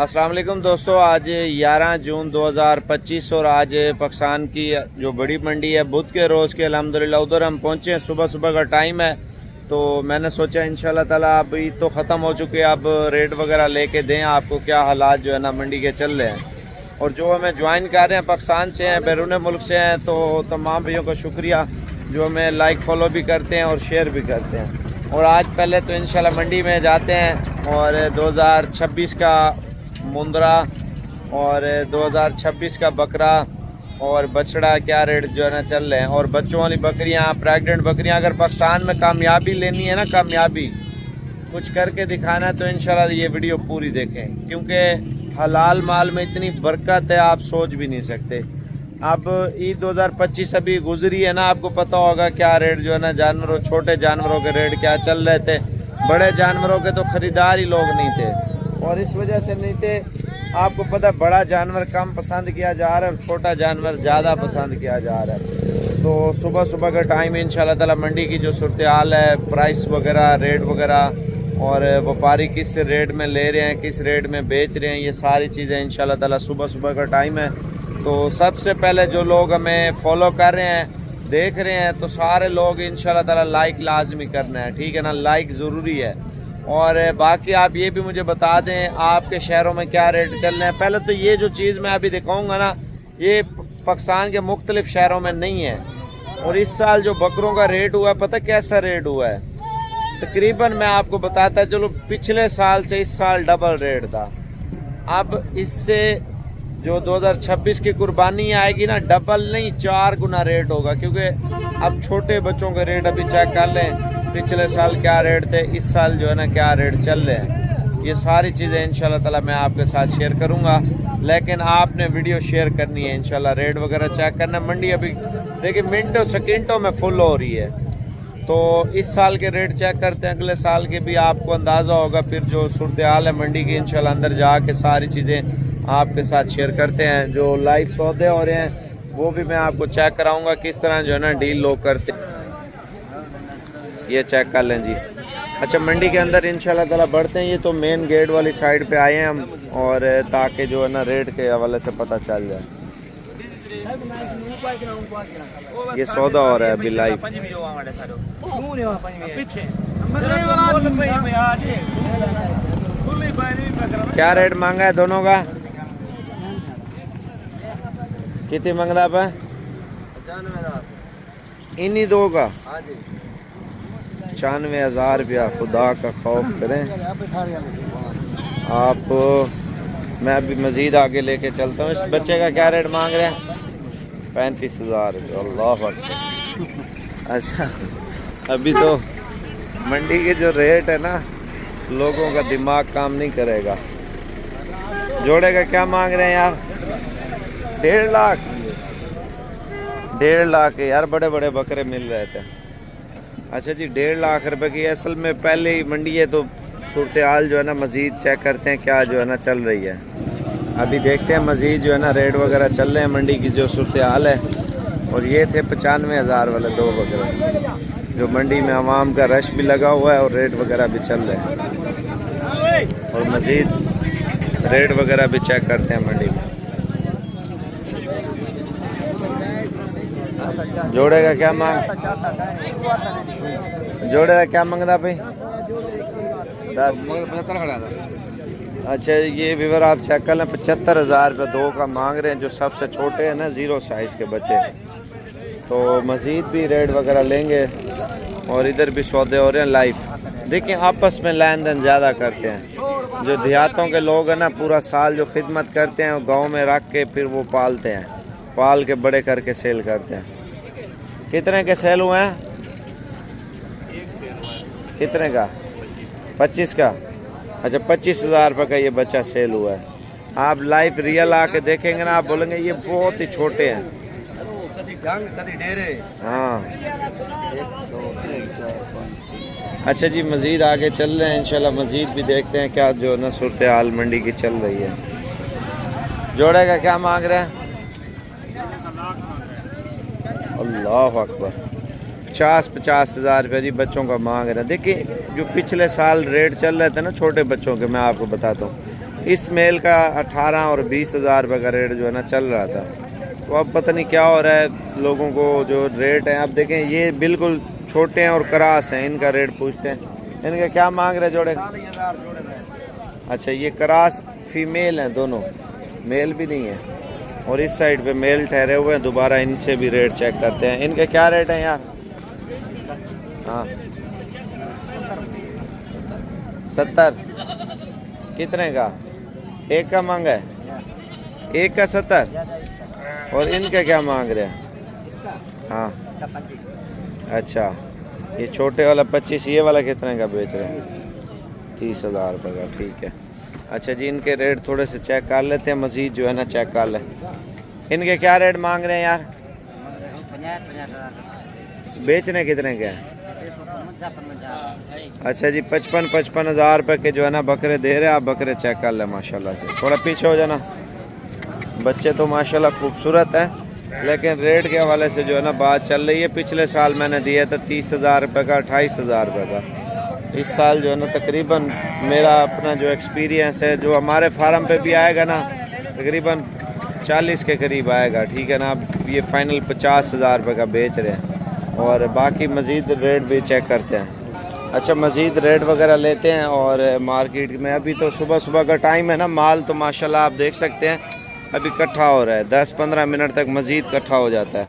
अस्सलाम वालेकुम दोस्तों, आज 11 जून 2025 और आज पाकिस्तान की जो बड़ी मंडी है बुध के रोज़ के अल्हम्दुलिल्लाह उधर हम पहुँचे हैं। सुबह सुबह का टाइम है तो मैंने सोचा इंशाल्लाह ताला अब ईद तो ख़त्म हो चुके हैं, अब रेट वगैरह लेके दें आपको क्या हालात जो है ना मंडी के चल रहे हैं। और जो हमें ज्वाइन कर रहे हैं पाकिस्तान से हैं, बैरून मुल्क से हैं, तो तमाम भैयों का शुक्रिया जो हमें लाइक फॉलो भी करते हैं और शेयर भी करते हैं। और आज पहले तो इंशाल्लाह मंडी में जाते हैं और 2026 का मुंदरा और 2026 का बकरा और बछड़ा क्या रेट जो है ना चल रहे हैं। और बच्चों वाली बकरियां, प्रेग्नेंट बकरियां, अगर पाकिस्तान में कामयाबी लेनी है ना, कामयाबी कुछ करके दिखाना है तो इंशाल्लाह ये वीडियो पूरी देखें, क्योंकि हलाल माल में इतनी बरकत है आप सोच भी नहीं सकते। अब ईद 2025 अभी गुजरी है ना, आपको पता होगा क्या रेट जो है ना जानवरों, छोटे जानवरों के रेट क्या चल रहे थे। बड़े जानवरों के तो ख़रीदार ही लोग नहीं थे और इस वजह से नहीं थे। आपको पता बड़ा जानवर कम पसंद किया जा रहा है और छोटा जानवर ज़्यादा पसंद किया जा रहा है। तो सुबह सुबह का टाइम इंशाल्लाह ताला मंडी की जो सूरत हाल है, प्राइस वगैरह, रेट वगैरह और व्यापारी किस रेट में ले रहे हैं, किस रेट में बेच रहे हैं, ये सारी चीज़ें इंशाल्लाह ताला सुबह सुबह का टाइम है। तो सबसे पहले जो लोग हमें फॉलो कर रहे हैं, देख रहे हैं, तो सारे लोग इंशाल्लाह ताला लाइक लाजमी करना है, ठीक है ना, लाइक ज़रूरी है। और बाकी आप ये भी मुझे बता दें आपके शहरों में क्या रेट चल रहे हैं। पहले तो ये जो चीज़ मैं अभी दिखाऊंगा ना, ये पाकिस्तान के मुख्तलिफ शहरों में नहीं है। और इस साल जो बकरों का रेट हुआ है, पता कैसा रेट हुआ है? तकरीबन मैं आपको बताता चलो, पिछले साल से इस साल डबल रेट था। अब इससे जो 2026 की कुर्बानी आएगी ना, डबल नहीं 4 गुना रेट होगा, क्योंकि अब छोटे बच्चों के रेट अभी चेक कर लें, पिछले साल क्या रेट थे, इस साल जो है ना क्या रेट चल रहे हैं। ये सारी चीज़ें इंशाल्लाह ताला मैं आपके साथ शेयर करूंगा, लेकिन आपने वीडियो शेयर करनी है इंशाल्लाह। रेट वगैरह चेक करना। मंडी अभी देखिए मिनटों सेकंडों में फुल हो रही है, तो इस साल के रेट चेक करते हैं, अगले साल के भी आपको अंदाज़ा होगा। फिर जो सूरत हाल है मंडी की इंशाल्लाह अंदर जाके सारी चीज़ें आपके साथ शेयर करते हैं। जो लाइव सौदे हो रहे हैं वो भी मैं आपको चेक कराऊँगा, किस तरह जो है ना डील लोग करते हैं, ये चेक कर लें जी। अच्छा, मंडी के अंदर इंशाल्लाह ताला बढ़ते हैं। ये तो मेन गेट वाली साइड पे आए हैं हम, और ताकि जो है ना रेट के हवाले से पता चल जाए। ये सौदा हो रहा है अभी लाइव। क्या रेट मांगा है दोनों का? कितनी मंगला पे? इन्हीं दो का 95,000 रुपया। खुदा का खौफ करें आप। मैं अभी मज़ीद आगे लेके चलता हूँ। इस बच्चे का क्या रेट मांग रहे हैं? 35,000 रुपया। अल्लाह अकबर। अच्छा, अभी तो मंडी के जो रेट है ना, लोगों का दिमाग काम नहीं करेगा। जोड़े का क्या मांग रहे हैं यार? 1.5 लाख। 1.5 लाख के यार, बड़े बड़े बकरे मिल रहे थे। अच्छा जी, 1.5 लाख रुपए की। असल में पहले ही मंडी है तो सूरत हाल जो है ना मज़ीद चेक करते हैं क्या जो है ना चल रही है। अभी देखते हैं मज़ीद जो है ना रेट वगैरह चल रहे हैं मंडी की जो सूरत हाल है। और ये थे 95,000 वाले 2 बकरे, जो मंडी में आवाम का रश भी लगा हुआ है और रेट वगैरह भी चल रहे हैं। और मज़ीद रेट वगैरह भी चेक करते हैं मंडी में। जोड़े का क्या मांग? जोड़े का क्या मांगता भाई? 10। अच्छा, ये व्यूअर आप चेक कर लें, 75,000 रुपये 2 का मांग रहे हैं, जो सबसे छोटे हैं ना, 0 साइज़ के बच्चे। तो मज़ीद भी रेट वगैरह लेंगे। और इधर भी सौदे हो रहे हैं लाइव। देखिए आपस में लेन देन ज़्यादा करते हैं। जो देहातों के लोग हैं ना, पूरा साल जो खिदमत करते हैं, गाँव में रख के फिर वो पालते हैं, पाल के बड़े करके सेल करते हैं। कितने के सेल हुए हैं? कितने का? 25 का। अच्छा, 25,000 रुपये का ये बच्चा सेल हुआ है। आप लाइव रियल आके देखेंगे ना, आप बोलेंगे ये बहुत ही छोटे हैं। हाँ। अच्छा जी, मज़ीद आगे चल रहे हैं इंशाल्लाह, मज़ीद भी देखते हैं क्या जो ना सूरत हाल मंडी की चल रही है। जोड़े का क्या मांग रहे हैं? अल्लाह अकबर। 50-50 हज़ार रुपये जी बच्चों का मांग रहे हैं। देखिए जो पिछले साल रेट चल रहे थे ना छोटे बच्चों के, मैं आपको बताता हूँ, इस मेल का 18 और 20 हज़ार रुपये का रेट जो है ना चल रहा था। तो अब पता नहीं क्या हो रहा है, लोगों को जो रेट है, आप देखें ये बिल्कुल छोटे हैं और क्रास हैं, इनका रेट पूछते हैं। इनका क्या मांग रहे जोड़े? अच्छा, ये क्रास फीमेल हैं दोनों, मेल भी नहीं है। और इस साइड पे मेल ठहरे हुए हैं। दोबारा इनसे भी रेट चेक करते हैं। इनके क्या रेट हैं यार? हाँ 70। कितने का? एक का मांगा है? एक का 70। और इनका क्या मांग रहे हैं? हाँ अच्छा, ये छोटे वाला 25, ये वाला कितने का बेच रहे हैं? 30 हज़ार रुपये का। ठीक है। अच्छा जी, इनके रेट थोड़े से चेक कर लेते हैं, मज़ीद जो है ना चेक कर लें। इनके क्या रेट मांग रहे हैं यार? बेचने कितने के हैं? अच्छा जी, 55 हज़ार रुपये के जो है ना बकरे दे रहे हैं। आप बकरे चेक कर लें माशाल्लाह से। थोड़ा पीछे हो जाना। बच्चे तो माशाल्लाह खूबसूरत हैं, लेकिन रेट के हवाले से जो है ना बात चल रही है। पिछले साल मैंने दिया था 30 हज़ार रुपये का, 28 हज़ार रुपये का। इस साल जो है ना तकरीबन मेरा अपना जो एक्सपीरियंस है, जो हमारे फार्म पे भी आएगा ना, तकरीबन 40 के करीब आएगा। ठीक है ना। अब ये फ़ाइनल 50 हज़ार रुपये का बेच रहे हैं। और बाकी मज़ीद रेट भी चेक करते हैं। अच्छा, मज़ीद रेट वगैरह लेते हैं। और मार्केट में अभी तो सुबह सुबह का टाइम है ना, माल तो माशाल्लाह आप देख सकते हैं अभी इकट्ठा हो रहा है। 10-15 मिनट तक मज़ीद इकट्ठा हो जाता है।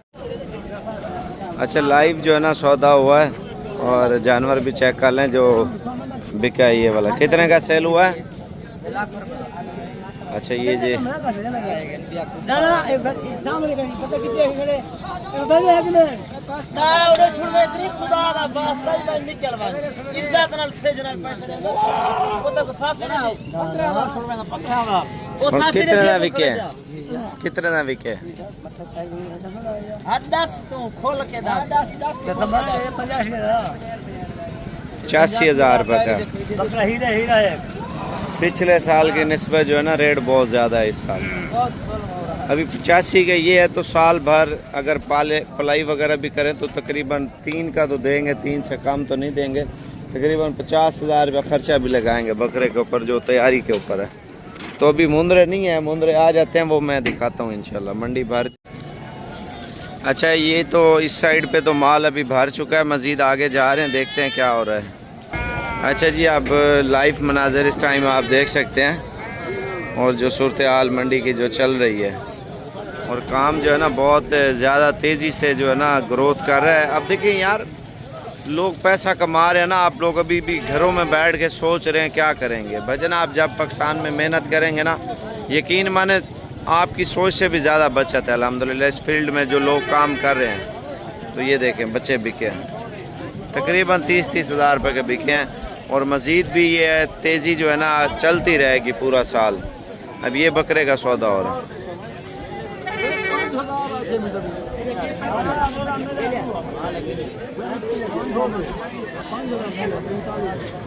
अच्छा, लाइव जो है ना सौदा हुआ है। और जानवर भी चेक कर लें जो बिका है। ये वाला कितने का सेल हुआ है? अच्छा, ये जी कितने का बिके? कितने का बिके? 85 हज़ार रुपये का। पिछले साल की निस्बत जो है ना रेट बहुत ज़्यादा है इस साल। अभी 85 के ये है, तो साल भर अगर पलाई वगैरह भी करें तो तकरीबन 3 का तो देंगे, 3 से कम तो नहीं देंगे। तकरीबन 50 हज़ार रुपया ख़र्चा भी लगाएंगे बकरे के ऊपर, जो तैयारी के ऊपर है। तो अभी मुंदरे नहीं है, मुंदरे आ जाते हैं, वो मैं दिखाता हूँ इंशाल्लाह मंडी भर। अच्छा, ये तो इस साइड पे तो माल अभी भर चुका है। मज़ीद आगे जा रहे हैं, देखते हैं क्या हो रहा है। अच्छा जी, अब लाइव मनाज़र इस टाइम आप देख सकते हैं। और जो सूरत हाल मंडी की जो चल रही है, और काम जो है ना बहुत ज़्यादा तेज़ी से जो है ना ग्रोथ कर रहा है। अब देखिए यार, लोग पैसा कमा रहे हैं ना, आप लोग अभी भी घरों में बैठ के सोच रहे हैं क्या करेंगे। भजन आप जब पाकिस्तान में मेहनत करेंगे ना, यकीन माने आपकी सोच से भी ज़्यादा बचत है अल्हम्दुलिल्लाह इस फील्ड में जो लोग काम कर रहे हैं। तो ये देखें, बच्चे बिके हैं तकरीबन 30-30 हज़ार रुपये के बिके हैं। और मज़ीद भी ये तेज़ी जो है ना चलती रहेगी पूरा साल। अब ये बकरे का सौदा हो रहा है।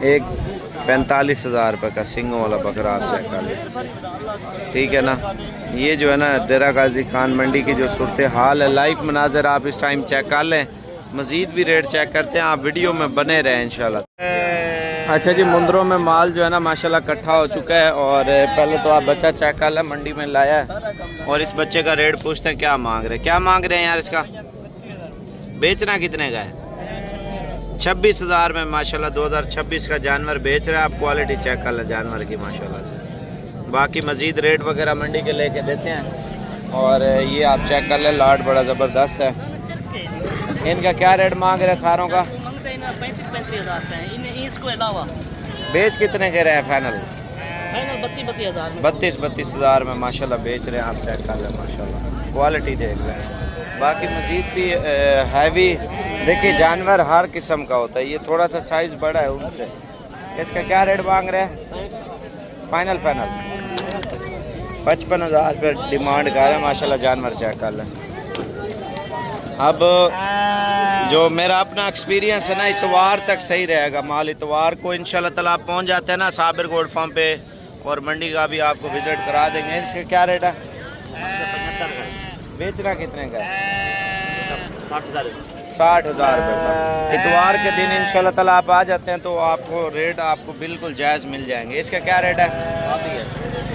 एक 45 हज़ार रुपये का सिंगों वाला बकरा आप चेक कर लें। ठीक है ना। ये जो है ना डेरा गाजी खान मंडी की जो सूरत हाल है, लाइव मनाज़र आप इस टाइम चेक कर लें। मज़ीद भी रेट चेक करते हैं, आप वीडियो में बने रहें इंशाल्लाह। अच्छा जी, मुंदरों में माल जो है ना माशाल्लाह इकट्ठा हो चुका है। और पहले तो आप बच्चा चेक कर लें, मंडी में लाया है। और इस बच्चे का रेट पूछते हैं क्या मांग रहे हैं। क्या मांग रहे हैं यार? इसका बेचना कितने का है? 26 हज़ार में माशाल्लाह 2026 का जानवर बेच रहा है। आप क्वालिटी चेक कर लें जानवर की माशाल्लाह से। बाकी मज़ीद रेट वगैरह मंडी के लेके देते हैं। और ये आप चेक कर लें, लाट बड़ा ज़बरदस्त है। इनका क्या रेट मांग रहे हैं सारों का? 35-35 हज़ार इसको अलावा। बेच कितने के रहे हैं फाइनल? 32-32 हज़ार। 32-32 हज़ार में माशाल्लाह बेच रहे हैं। आप चेक कर लें माशाल्लाह, क्वालिटी देख लें। बाकी मज़ीद भी हैवी देखिए, जानवर हर किस्म का होता है। ये थोड़ा सा साइज़ बड़ा है उनसे। इसका क्या रेट मांग रहे हैं? फाइनल 55 हज़ार रुपये डिमांड कर रहे हैं माशाल्लाह। जानवर चेक कर लें। अब जो मेरा अपना एक्सपीरियंस है ना, इतवार तक सही रहेगा माल। इतवार को इंशाल्लाह ताला आप पहुँच जाते हैं ना साबिर गोल्ड फार्म पे, और मंडी का भी आपको विज़िट करा देंगे। इसका क्या रेट है? बेचना कितने का है? 60 हज़ार रुपये का। इतवार के दिन इंशाल्लाह ताला आप आ जाते हैं तो आपको रेट आपको बिल्कुल जायज़ मिल जाएंगे। इसका क्या रेट है?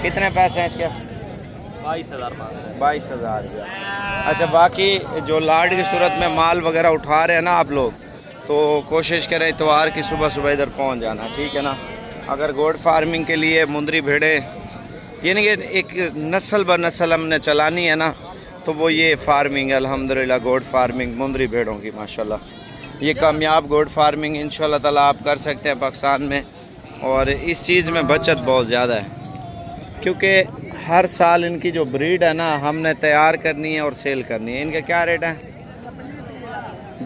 कितने पैसे हैं इसके? 22,000 मांग रहे हैं। 22,000 रुपया। अच्छा, बाकी जो लाड की सूरत में माल वगैरह उठा रहे हैं ना आप लोग, तो कोशिश करें इतवार की सुबह सुबह इधर पहुंच जाना, ठीक है ना। अगर गोड फार्मिंग के लिए मुंदरी भेड़े यानी कि एक नस्ल ब नस्ल हमने चलानी है ना, तो वो ये फार्मिंग है अल्हम्दुलिल्लाह, गोड फार्मिंग मुंदरी भेड़ों की माशाल्लाह। ये कामयाब गोड फार्मिंग इंशाल्लाह ताला आप कर सकते हैं पाकिस्तान में, और इस चीज़ में बचत बहुत ज़्यादा है, क्योंकि हर साल इनकी जो ब्रीड है ना हमने तैयार करनी है और सेल करनी है। इनका क्या रेट है?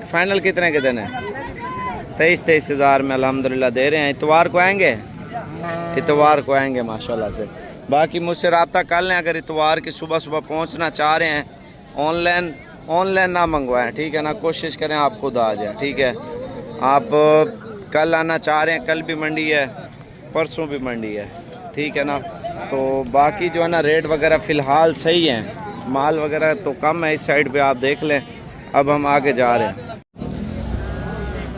फाइनल कितने के दिन है? 23 हज़ार में अल्हम्दुलिल्लाह दे रहे हैं। इतवार को आएंगे? इतवार को आएंगे माशाल्लाह से। बाकी मुझसे रब्ता कर लें, अगर इतवार की सुबह सुबह पहुंचना चाह रहे हैं, ऑनलाइन ना मंगवाएं, ठीक है ना। कोशिश करें आप खुद आ जाएं, ठीक है। आप कल आना चाह रहे हैं, कल भी मंडी है, परसों भी मंडी है, ठीक है ना। तो बाकी जो है ना रेट वगैरह फ़िलहाल सही हैं, माल वगैरह तो कम है इस साइड पे, आप देख लें। अब हम आगे जा रहे हैं।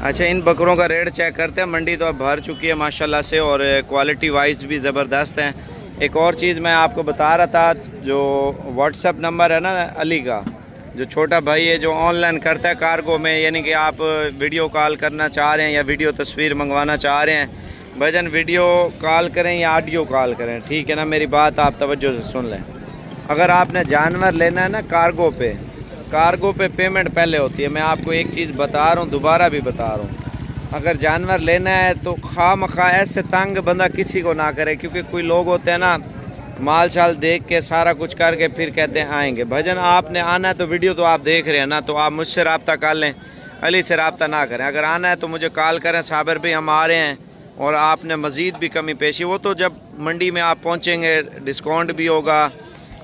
अच्छा, इन बकरों का रेट चेक करते हैं। मंडी तो अब भर चुकी है माशाल्लाह से, और क्वालिटी वाइज भी ज़बरदस्त है। एक और चीज़ मैं आपको बता रहा था, जो व्हाट्सएप नंबर है ना अली का, जो छोटा भाई है जो ऑनलाइन करता है कार्गो में, यानी कि आप वीडियो कॉल करना चाह रहे हैं या वीडियो तस्वीर मंगवाना चाह रहे हैं, भजन वीडियो कॉल करें या ऑडियो कॉल करें, ठीक है ना। मेरी बात आप तवज्जो से सुन लें। अगर आपने जानवर लेना है ना कार्गो पे पेमेंट पहले होती है। मैं आपको एक चीज़ बता रहा हूँ, दोबारा भी बता रहा हूँ, अगर जानवर लेना है तो खामखा ऐसे तंग बंदा किसी को ना करे, क्योंकि कोई लोग होते हैं ना माल शाल देख के सारा कुछ करके फिर कहते हैं आएंगे। भजन आपने आना है तो वीडियो तो आप देख रहे हैं ना, तो आप मुझसे रब्ता कर लें, अली से रब्ता ना करें। अगर आना है तो मुझे कॉल करें, साबिर भी हम आ रहे हैं, और आपने मज़ीद भी कमी पेशी, वो तो जब मंडी में आप पहुँचेंगे डिस्काउंट भी होगा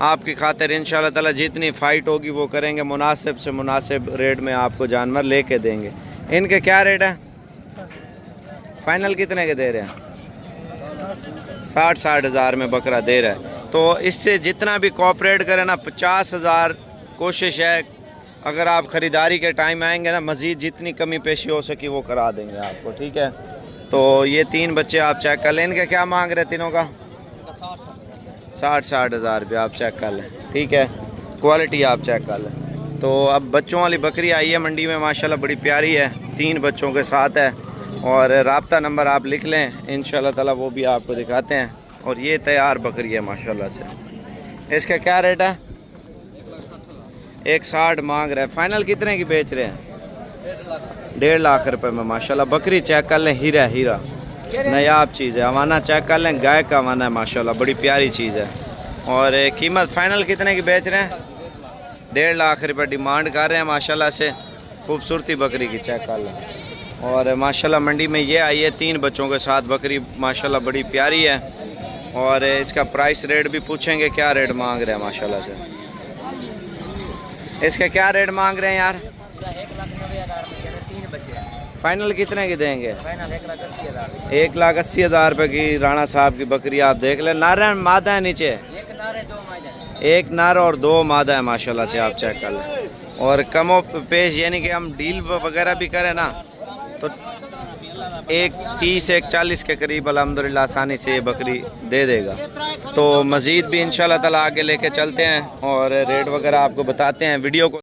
आपकी खातिर इंशाल्लाह ताला। जितनी फ़ाइट होगी वो करेंगे, मुनासिब से मुनासिब रेट में आपको जानवर लेके देंगे। इनके क्या रेट है? फाइनल कितने के दे रहे हैं? 60 हज़ार में बकरा दे रहा है। तो इससे जितना भी कोऑपरेट करें ना, 50 हज़ार कोशिश है। अगर आप ख़रीदारी के टाइम आएंगे ना, मज़ीद जितनी कमी पेशी हो सकी वो करा देंगे आपको, ठीक है। तो ये 3 बच्चे आप चेक कर लें। इनके क्या मांग रहे हैं तीनों का? 60 हज़ार रुपये आप चेक कर लें, ठीक है। क्वालिटी आप चेक कर लें। तो अब बच्चों वाली बकरी आई है मंडी में माशाल्लाह, बड़ी प्यारी है, 3 बच्चों के साथ है, और राब्ता नंबर आप लिख लें, इंशाल्लाह ताला वो भी आपको दिखाते हैं। और ये तैयार बकरी है माशाल्लाह से। इसका क्या रेट है? 160 मांग रहे हैं। फाइनल कितने की बेच रहे हैं? 1.5 लाख रुपए में माशाल्लाह। बकरी चेक कर लें, हीरा नायाब चीज़ है। हवाना चेक कर लें, गाय का हवाना है माशाल्लाह, बड़ी प्यारी चीज़ है। और कीमत फाइनल कितने की बेच रहे हैं? 1.5 लाख रुपये डिमांड कर रहे हैं माशाल्लाह से। खूबसूरती बकरी की चेक कर लें। और माशाल्लाह मंडी में ये आई है 3 बच्चों के साथ बकरी, माशाल्लाह बड़ी प्यारी है। और इसका प्राइस रेट भी पूछेंगे, क्या रेट मांग रहे हैं माशाल्लाह से। इसका क्या रेट मांग रहे हैं यार? 3 बच्चे। फाइनल कितने की देंगे? फाइनल 1,80,000। 1,80,000 रुपये की राणा साहब की बकरी आप देख लें। नारा मादा है नीचे? एक नार है, 2 मादा। 1 नर और 2 मादा है माशाल्लाह से, आप चेक कर लें। और कमो पेश यानी कि हम डील वगैरह भी करें ना, तो 1,30 1,40 के करीब अल्हम्दुलिल्लाह आसानी से ये बकरी दे देगा। तो मज़ीद भी इंशाल्लाह ताला आगे लेके चलते हैं और रेट वगैरह आपको बताते हैं। वीडियो को